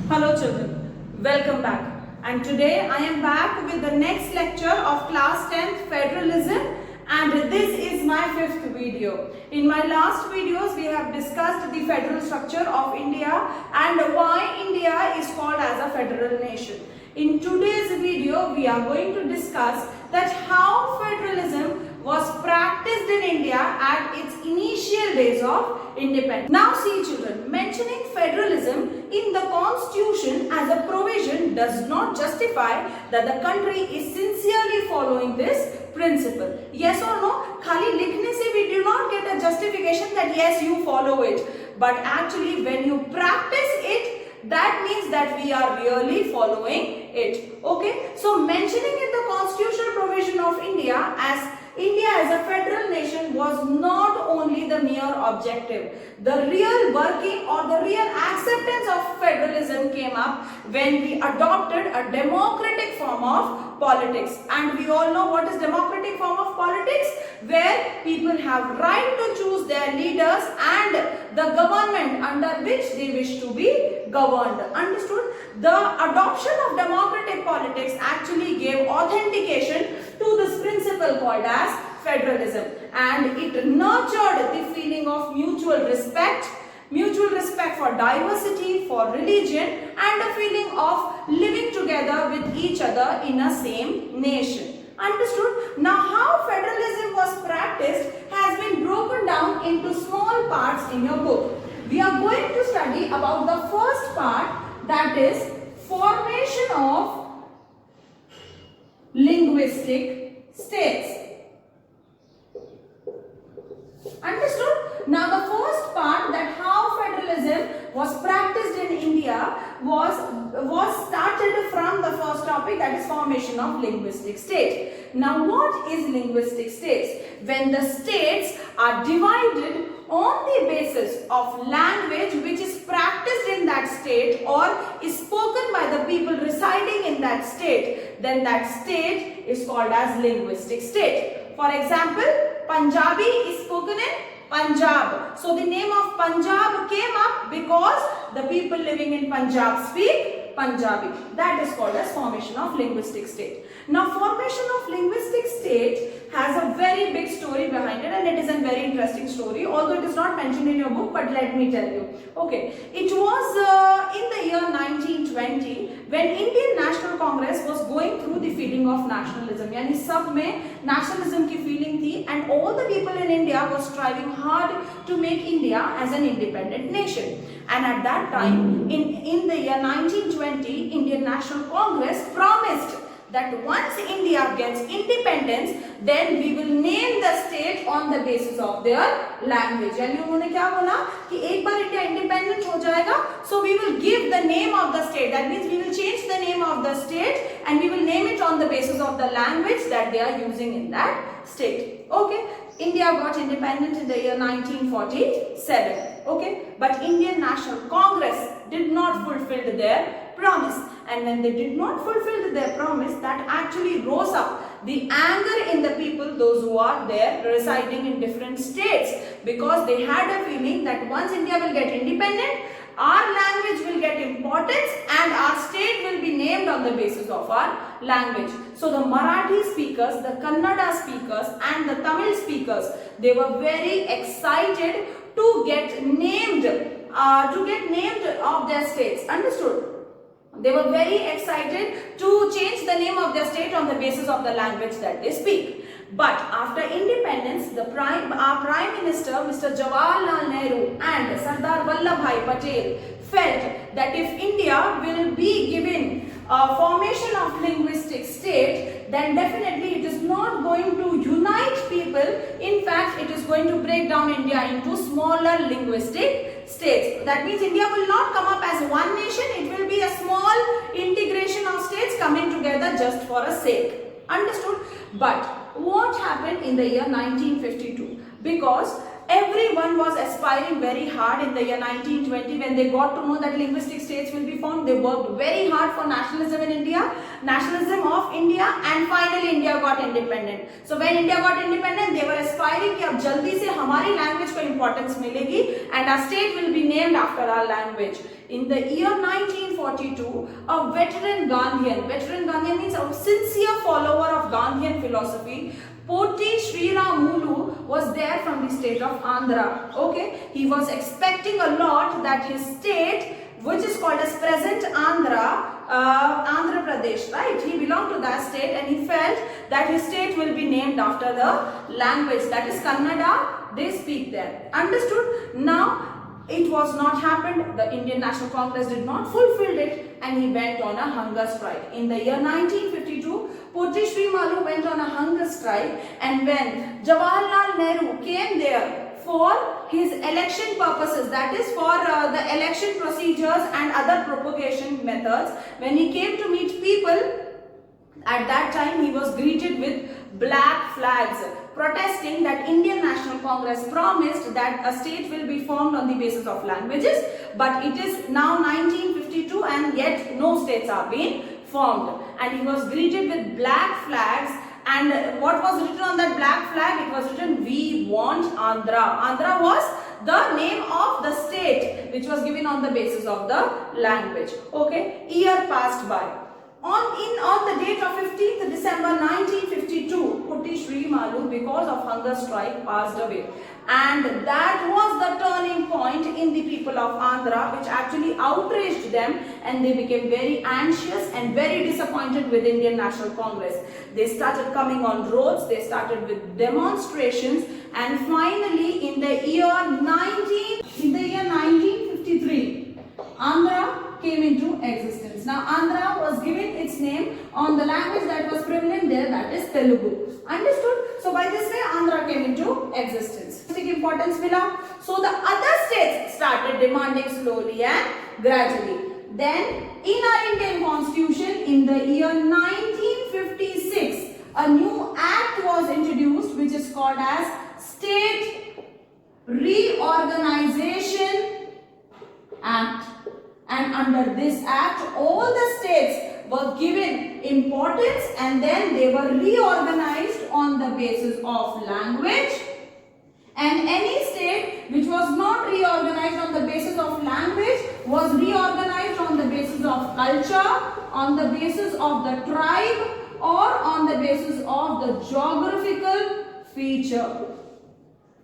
Hello children, welcome back. And today I am back with the next lecture of class 10th Federalism, and this is my 5th video. In my last videos we have discussed the federal structure of India and why India is called as a federal nation. In today's video we are going to discuss that how federalism was practiced in India at its initial days of independence. Now see children, mentioning federalism in the constitution as a provision does not justify that the country is sincerely following this principle. Yes or no? Khali likhne se we do not get a justification that yes you follow it, but actually when you practice it, that means that we are really following it. Okay, so mentioning in the constitutional provision of India as a federal nation was not only the mere objective. The real working or the real acceptance of federalism came up when we adopted a democratic form of politics. And we all know what is democratic form of politics, where people have right to choose their leaders and the government under which they wish to be governed. Understood? The adoption of democratic politics actually gave authentication to this principle called as federalism, and it nurtured the feeling of mutual respect for diversity, for religion, and a feeling of living together with each other in a same nation. Understood? Now how federalism was practiced has been broken down into small parts in your book. We are going to study about the first part, that is formation of linguistic states. Understood? Now the first part, that how federalism was practiced in India was started from the first topic, that is formation of linguistic states. Now what is linguistic states? When the states are divided on the basis of language which is practiced in that state or is spoken by the people residing in that state, then that state is called as linguistic state. For example, Punjabi is spoken in Punjab. So the name of Punjab came up because the people living in Punjab speak Punjabi. That is called as formation of linguistic state. Now formation of linguistic state has a very big story behind it, and it is a very interesting story, although it is not mentioned in your book, but let me tell you. Okay, it was in the year 1920 when Indian National Congress was going through the feeling of nationalism. यानी सब में nationalism की feeling थी, and all the people in India was striving hard to make India as an independent nation. And at that time, in the year 1920, Indian National Congress promised that once India gets independence, then we will name the state on the basis of their language. यानी उन्होंने क्या बोला कि एक बार India independent हो जाएगा, so we will give the name of the state. That means we will change the name of the state and we will name it on the basis of the language that they are using in that state. Okay, India got independent in the year 1947. Okay, but Indian National Congress did not fulfill their promise, and when they did not fulfill their promise, that actually rose up the anger in the people, those who are there residing in different states, because they had a feeling that once India will get independent, our language will get importance and our state will be named on the basis of our language. So the Marathi speakers, the Kannada speakers and the Tamil speakers, they were very excited to get named of their states. Understood? They were very excited to change the name of their state on the basis of the language that they speak. But after independence, our Prime Minister, Mr. Jawaharlal Nehru and Sardar Vallabhbhai Patel felt that if India will be given a formation of linguistic state, then definitely it is not going to unite people. In fact, it is going to break down India into smaller linguistic states. That means India will not come up as one nation, it will be a small integration of states coming together just for a sake. Understood? But what happened in the year 1952? Because everyone was aspiring very hard in the year 1920 when they got to know that linguistic states will be formed. They worked very hard for nationalism in India, nationalism of India, and finally India got independent. So when India got independent, they were aspiring कि अब जल्दी से हमारी language को importance मिलेगी and our state will be named after our language. In the year 1942, a veteran Gandhian means a sincere follower of Gandhian philosophy, Potti Sriramulu was there from the state of Andhra. Okay, he was expecting a lot that his state, which is called as present Andhra Pradesh, right? He belonged to that state and he felt that his state will be named after the language, that is Kannada, they speak there. Understood? Now, it was not happened. The Indian National Congress did not fulfill it and he went on a hunger strike. In the year 1952, Potti Srimalu went on a hunger strike, and when Jawaharlal Nehru came there for his election purposes, that is for the election procedures and other propagation methods, when he came to meet people, at that time he was greeted with black flags, protesting that Indian National Congress promised that a state will be formed on the basis of languages, but it is now 1952 and yet no states are being formed. And he was greeted with black flags, and what was written on that black flag? It was written, "We want Andhra." Andhra was the name of the state which was given on the basis of the language. Okay, year passed by. On the date of 15th December 1952, Potti Srimalu, because of hunger strike, passed away. And that was the turning point in the people of Andhra, which actually outraged them, and they became very anxious and very disappointed with Indian National Congress. They started coming on roads, they started with demonstrations, and finally in the year 1953, Andhra came into existence. Now Andhra was given its name on the language that was prevalent there, that is Telugu. Understood? So by this way Andhra came into existence. Importance Villa. So the other states started demanding slowly and gradually. Then in our Indian Constitution in the year 1956, a new act was introduced which is called as State Reorganization Act. And under this act, all the states were given importance and then they were reorganized on the basis of language. And any state which was not reorganized on the basis of language was reorganized on the basis of culture, on the basis of the tribe, or on the basis of the geographical feature.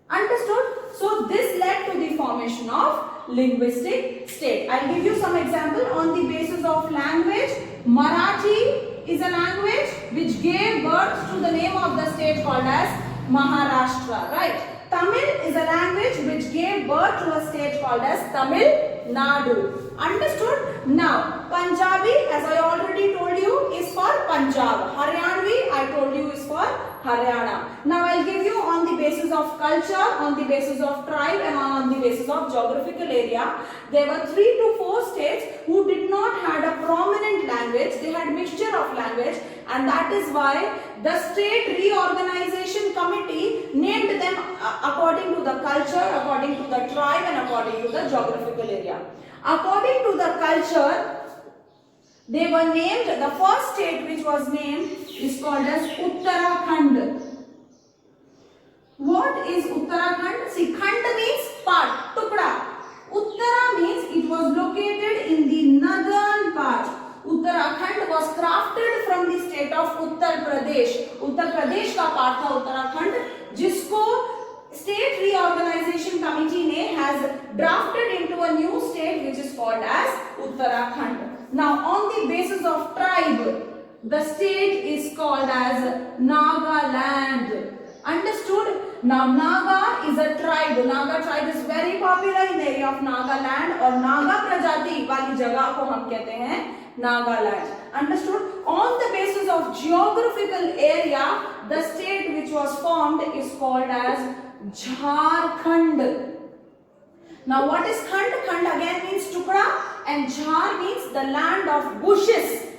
Understood? So this led to the formation of linguistic state. I'll give you some example on the basis of language. Marathi is a language which gave birth to the name of the state called as Maharashtra, right? Tamil is a language which gave birth to a state called as Tamil Nadu. Understood? Now, Punjabi, as I already told you, is for Punjab. Haryanvi, I told you, is for Haryana. Now, I'll give you on the basis of culture, on the basis of tribe, and on the basis of geographical area. There were 3 to 4 states who did not have a prominent language. They had mixture of language, and that is why the State Reorganization Committee named them according to the culture, according to the tribe, and according to the geographical area. According to the culture, they were named, the first state which was named is called as Uttarakhand. What is Uttarakhand? See, Khand means part, Tukda. Uttara means it was located in the northern part. Uttarakhand was crafted from the state of Uttar Pradesh. Uttar Pradesh का part था Uttarakhand, जिसको State Reorganization Committee has drafted into a new state which is called as Uttarakhand. Now, on the basis of tribe, the state is called as Nagaland. Understood? Now, Naga is a tribe. Naga tribe is very popular in the area of Nagaland, और Naga Prajati वाली जगह को हम कहते हैं Nagaland. Understood? On the basis of geographical area, the state which was formed is called as Jharkhand. Now, what is Khand? Khand again means Tukda, and Jhar means the land of bushes.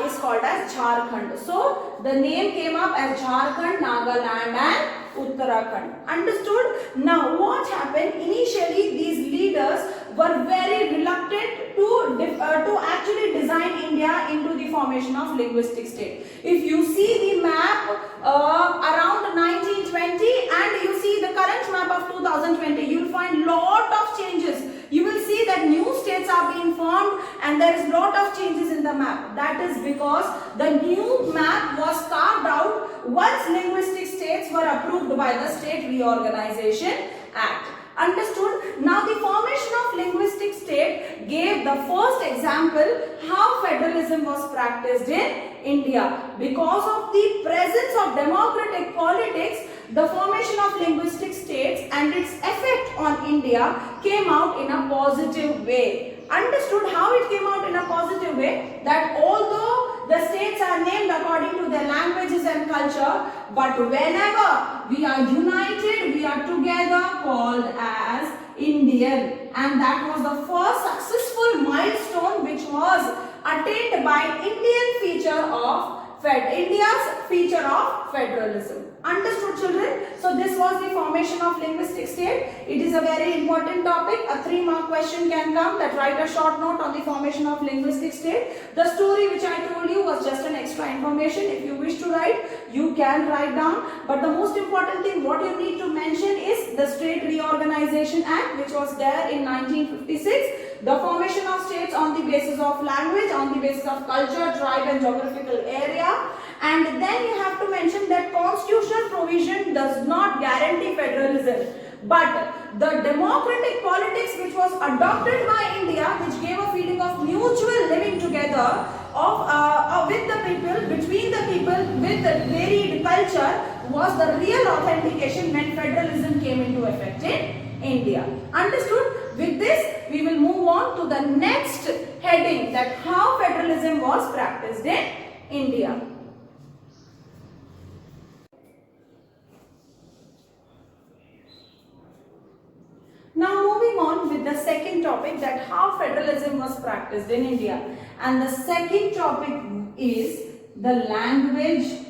Is called as Jharkhand. So, the name came up as Jharkhand, Nagaland, and Uttarakhand. Understood? Now, what happened? Initially, these leaders were very reluctant to actually design India into the formation of linguistic state. If you see the map around 1920 and you see the current map of 2020, you will find lot of changes. You will see that new states are being formed and there is lot of changes in the map. That is because the new map was carved out once linguistic states were approved by the State Reorganization Act. Understood? Now the formation of linguistic state gave the first example how federalism was practiced in India. Because of the presence of democratic politics, the formation of linguistic states and its effect on India came out in a positive way. Understood how it came out in a positive way? That although the states are named according to their languages and culture, but whenever we are united, we are together called as Indian. And that was the first successful milestone which was attained by India's feature of federalism. Understood, children? So this was the formation of linguistic state. It is a very important topic. A 3-mark question can come that write a short note on the formation of linguistic state. The story which I told you was just an extra information. If you wish to write, you can write down. But the most important thing what you need to mention is the State Reorganization Act, which was there in 1956. The formation of states on the basis of language, on the basis of culture, tribe and geographical area. And then you have to mention that constitutional provision does not guarantee federalism. But the democratic politics which was adopted by India, which gave a feeling of mutual living together with the people, between the people with the varied culture, was the real authentication when federalism came into effect in India. Understood? With this, we will move on to the next heading, that how federalism was practiced in India. Now moving on with the second topic, that how federalism was practiced in India. And the second topic is the language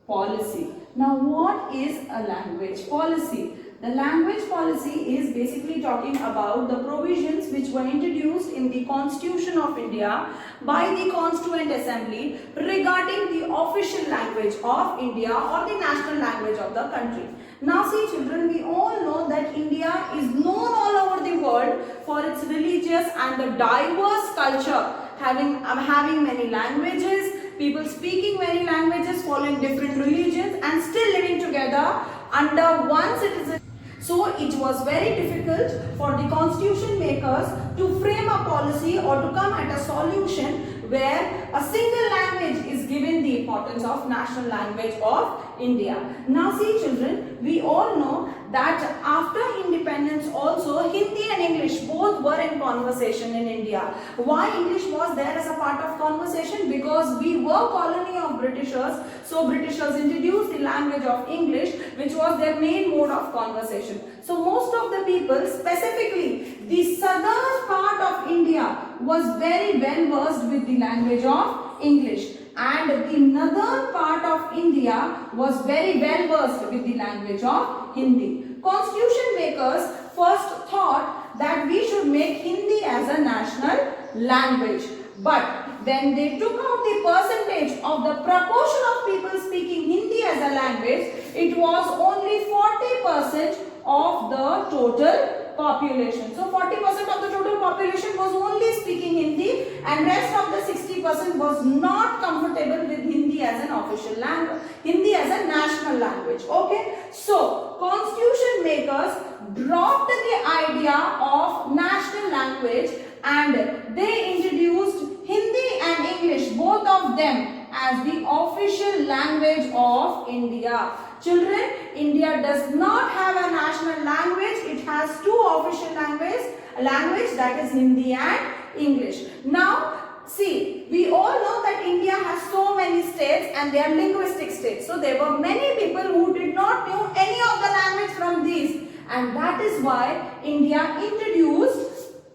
policy. Now what is a language policy? The language policy is basically talking about the provisions which were introduced in the Constitution of India by the Constituent Assembly regarding the official language of India or the national language of the country. Now see children, we all know that India is known all over the world for its religious and the diverse culture, having many languages, people speaking many languages, following different religions and still living together under one citizen. So it was very difficult for the constitution makers to frame a policy or to come at a solution where a single language is given the importance of national language of India. Now see children, we all know that after independence also Hindi and English both were in conversation in India. Why English was there as a part of conversation? Because we were colony of Britishers, so Britishers introduced the language of English, which was their main mode of conversation. So most of the people, specifically the southern part of India, was very well versed with the language of English, and the northern part of India was very well versed with the language of Hindi. Constitution makers first thought that we should make Hindi as a national language, but when they took out the percentage of the proportion of people speaking Hindi as a language, it was only 40% of the total population. So 40% of the total population was only speaking Hindi, and rest of the 60% was not comfortable with Hindi as an official language, Hindi as a national language. Okay, so constitution makers dropped the idea of national language and they introduced Hindi and English, both of them, as the official language of India. Children, India does not have a national language. It has two official language, that is Hindi and English. Now, see, we all know that India has so many states and they are linguistic states. So there were many people who did not know any of the language from these, and that is why India introduced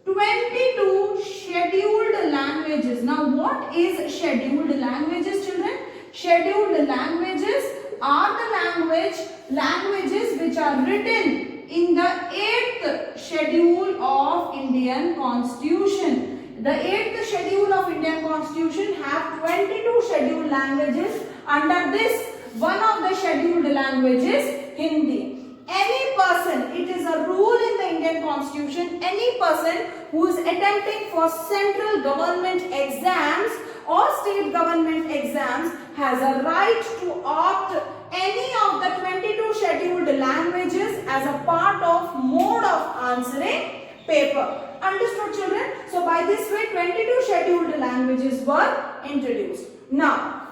22 scheduled languages. Now, what is scheduled languages, children? Scheduled languages are the languages which are written in the 8th schedule of Indian Constitution. The 8th schedule of Indian Constitution have 22 scheduled languages. Under this, one of the scheduled languages, Hindi. Any person, it is a rule in the Indian Indian Constitution, any person who is attempting for central government exams or state government exams has a right to opt any of the 22 scheduled languages as a part of mode of answering paper. Understood, children? So by this way 22 scheduled languages were introduced. Now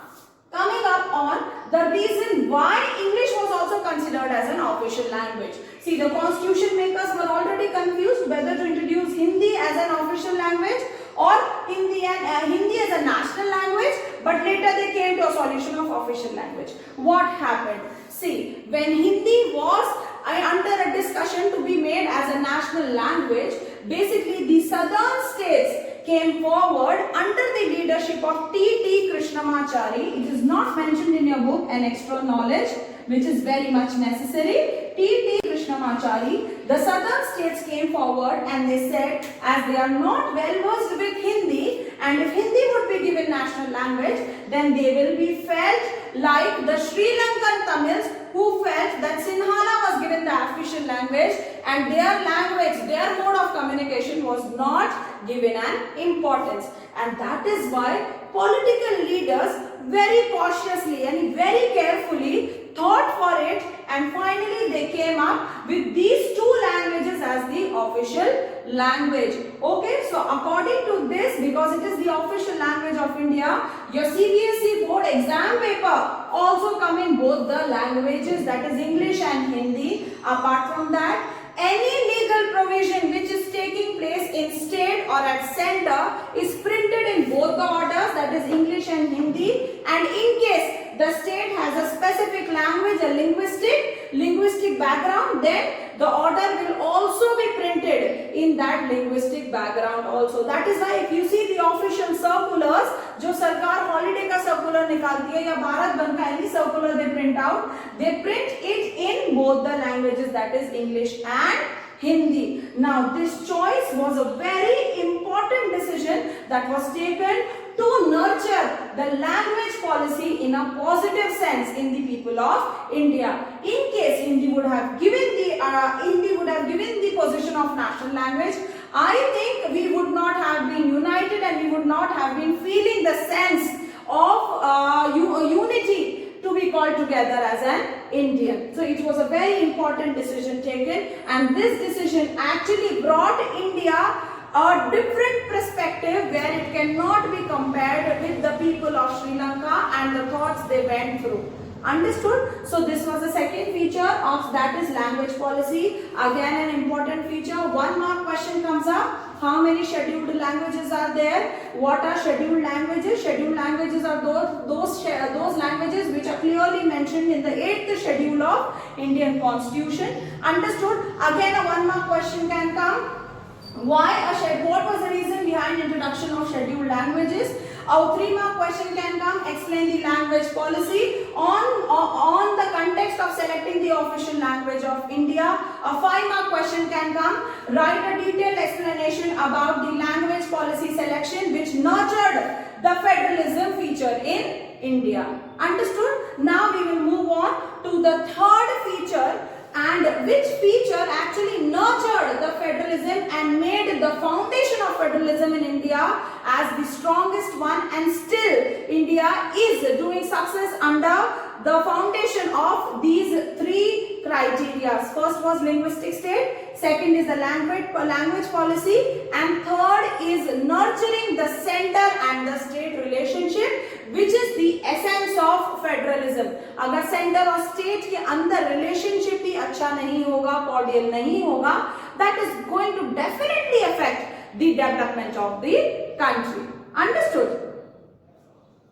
coming up on the reason why English was also considered as an official language. See, the constitution makers were already confused whether to introduce Hindi as an official language or Hindi as a national language, but later they came to a solution of official language. What happened? See, when Hindi was under a discussion to be made as a national language, basically the southern states came forward under the leadership of T.T. Krishnamachari. It is not mentioned in your book, an extra knowledge which is very much necessary. T.T. Krishnamachari, the southern states came forward and they said, as they are not well versed with Hindi, and if Hindi would be given national language, then they will be felt like the Sri Lankan Tamils who felt that Sinhala was given the official language and their language, their mode of communication was not given an importance. And that is why political leaders very cautiously and very carefully thought for it, and finally they came up with these two languages as the official language. Okay, so according to this, because it is the official language of India, your CBSE board exam paper also come in both the languages, that is English and Hindi. Apart from that, any legal provision which is taking place in state or at center is printed in both the orders, that is English and Hindi, and in case the state has a specific language, a linguistic background, then the order will also be printed in that linguistic background also. That is why if you see the official circulars, जो सरकार holiday का circular निकालती है या भारत बंद का any circular they print out, they print it in both the languages, that is English and Hindi. Now this choice was a very important decision that was taken to nurture the language policy in a positive sense in the people of India. In case Hindi would have given the position of national language, I think we would not have been united and we would not have been feeling the sense of unity to be called together as an Indian. So it was a very important decision taken, and this decision actually brought India a different perspective where it cannot be compared with the people of Sri Lanka and the thoughts they went through. Understood? So this was the second feature of, that is language policy. Again an important feature. 1 mark question comes up. How many scheduled languages are there? What are scheduled languages? Scheduled languages are those languages which are clearly mentioned in the 8th schedule of Indian Constitution. Understood? Again a 1 mark question can come. What was the reason behind introduction of scheduled languages? A 3 mark question can come. Explain the language policy on the context of selecting the official language of India. A 5 mark question can come. Write a detailed explanation about the language policy selection which nurtured the federalism feature in India. Understood? Now we will move on to the third feature, and which feature actually nurtured the federalism and made the foundation of federalism in India as the strongest one, and still India is doing success under the foundation of these 3 criteria. First was linguistic state, second is the language policy, and third is nurturing the center and the state relationship, which is the essence of federalism. अगर center और state के अंदर relationship ही अच्छा नहीं होगा, cordial नहीं होगा, that is going to definitely affect the development of the country. Understood?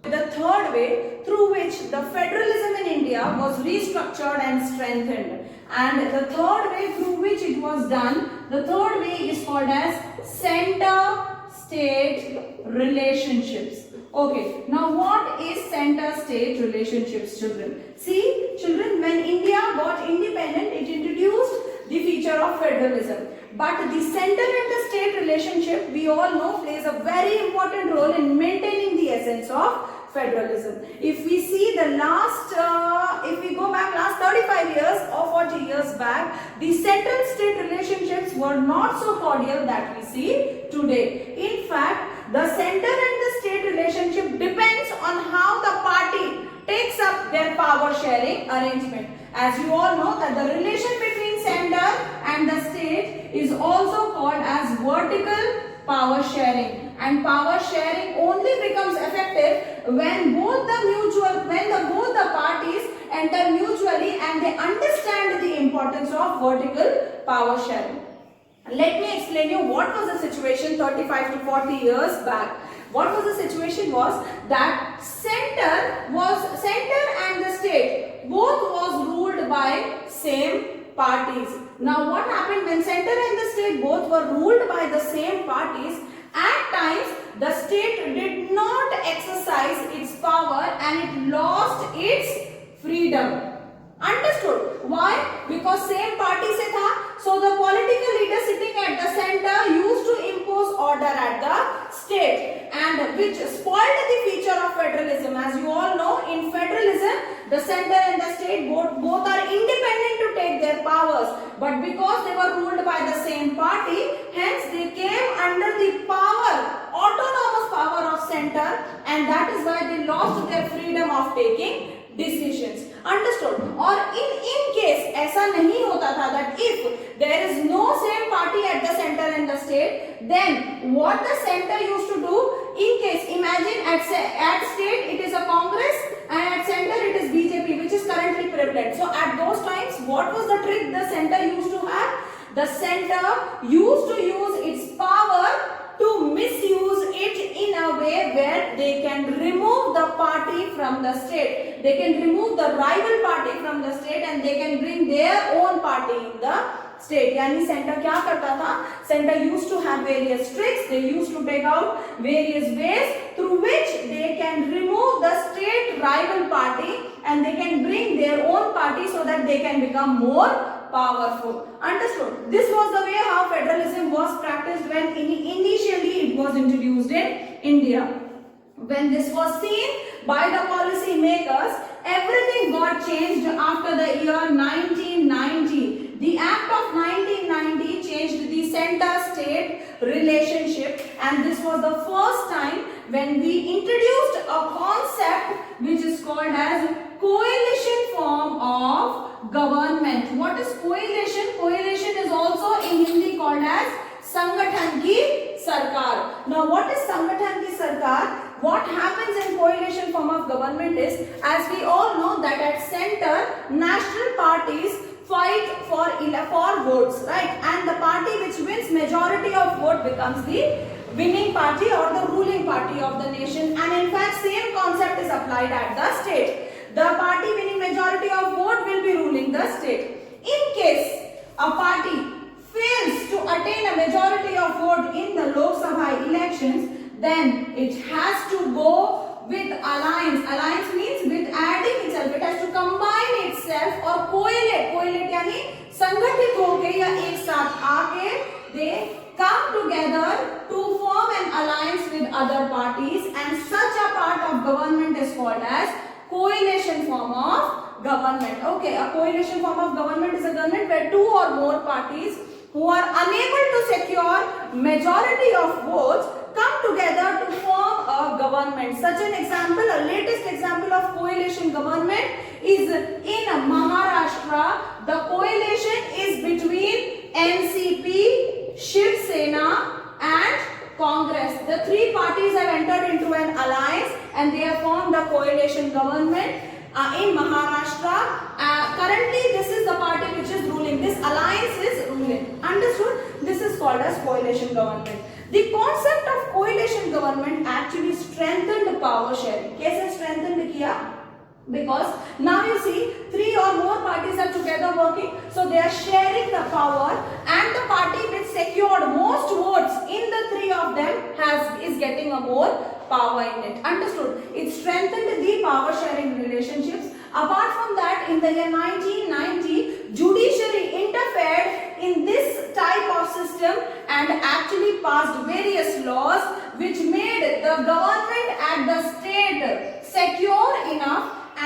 The third way through which the federalism in India was restructured and strengthened, and the third way through which it was done, the third way is called as center-state relationships. Okay, now what is center-state relationships, children? See, children, when India got independent, it introduced the feature of federalism. But the center and the state relationship, we all know, plays a very important role in maintaining the essence of federalism. If we see the if we go back last 35 years or 40 years back, the central state relationships were not so cordial that we see today. In fact, the center and the state relationship depends on how the party takes up their power sharing arrangement. As you all know that the relation between center and the state is also called as vertical power sharing, and power sharing only becomes effective when both the parties enter mutually and they understand the importance of vertical power sharing. Let me explain you what was the situation 35 to 40 years back. What was the situation was that center and the state both was ruled by same parties. Now what happened when center and the state both were ruled by the same parties? At times the state did not exercise its power and it lost its freedom. Understood? Why? Because same party se tha, so the political leader sitting at the center used to impose order at the state, and which spoiled the feature of federalism. As you all know, in federalism, the center and the state both are independent to take their powers, but because they were ruled by the same party, hence they came under the autonomous power of center, and that is why they lost their freedom of taking decisions. Understood? Or in case ऐसा नहीं होता था, that if there is no same party at the center and the state, then what the center used to do, in case imagine at state it is a Congress and at center it is BJP, which is currently prevalent. So at those times, what was the trick the center used to have? The center used to use its power to misuse it in a way where they can remove the party from the state. They can remove the rival party from the state and they can bring their own party in the state. यानी center क्या करता था? Center used to have various tricks. They used to take out various ways through which they can remove the state rival party and they can bring their own party so that they can become more powerful. Understood? This was the way how federalism was practiced when initially it was introduced in India. When this was seen by the policy makers, everything got changed after the year 1990. The Act of 1990 changed the center-state relationship, and this was the first time when we introduced a concept which is called as coalition form of government. What is coalition? Coalition is also in Hindi called as Sangathan ki Sarkar. Now what is Sangathan ki Sarkar? What happens in coalition form of government is, as we all know that at center, national parties fight for votes, right? And the party which wins majority of vote becomes the winning party or the ruling party of the nation. And in fact, same concept is applied at the state. The party winning majority of vote will be ruling the state. In case a party fails to attain a majority of vote in the Lok Sabha elections, then it has to go with alliance. Alliance means with adding itself. It has to combine itself or coalesce. Coalesce यानी संगठित होके या एक साथ आके they come together to form an alliance with other parties, and such a part of government is called as coalition form of government. Okay, a coalition form of government is a government where two or more parties who are unable to secure majority of votes come together to form a government. Such an example, a latest example of coalition government is in Maharashtra. The coalition is between NCP, Shiv Sena and Congress. The three parties have entered into an alliance and they have formed a coalition government in Maharashtra. Currently this is the party which is ruling. This alliance is ruling. Understood? This is called as coalition government. The concept of coalition government actually strengthened power sharing. कैसे strengthened किया? Because now you see three or more parties are together working, so they are sharing the power, and the party which secured most votes in the three of them is getting a more power in it. Understood? It strengthened the power sharing relationships. Apart from that, in the year 1990, judiciary interfered in this type of system and actually passed various laws which made the government at the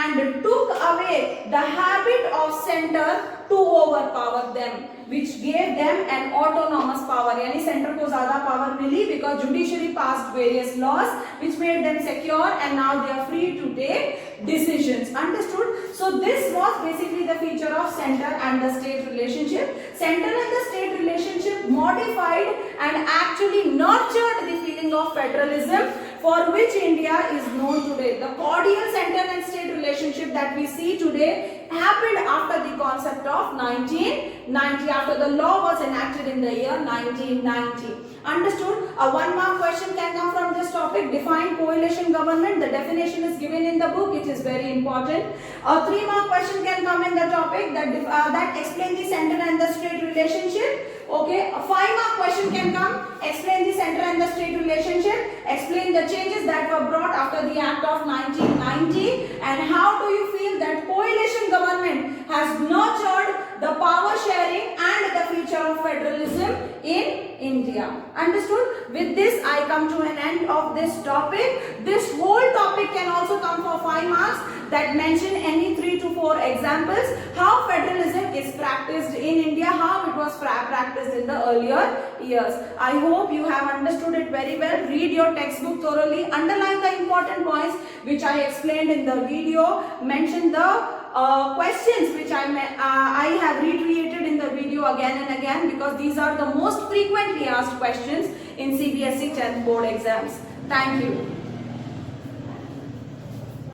and took away the habit of center to overpower them, which gave them an autonomous power. यानी center को ज़्यादा power milli because judiciary passed various laws which made them secure and now they are free to take decisions. Understood? So this was basically the feature of center and the state relationship. Center and the state relationship modified and actually nurtured the feeling of federalism for which India is known today. The cordial center and state relationship that we see today happened after the concept of 1990, after the law was enacted in the year 1990. Understood? A 1 mark question can come from this topic. Define coalition government. The definition is given in the book. It is very important. A 3 mark question can come in the topic that explain the center and the state relationship. Okay. A 5 mark question can come. Explain the center and the state relationship. Explain the changes that were brought after the Act of 1990. And how do you feel that coalition government has nurtured the power sharing and the feature of federalism in India. Understood? With this, I come to an end of this topic. This whole topic can also come for 5 marks that mention any 3 to 4 examples. How federalism is practiced in India, how it was practiced in the earlier years. I hope you have understood it very well. Read your textbook thoroughly. Underline the important points which I explained in the video. Mention the questions which I have reiterated in the video again and again because these are the most frequently asked questions in CBSE 10th board exams. Thank you.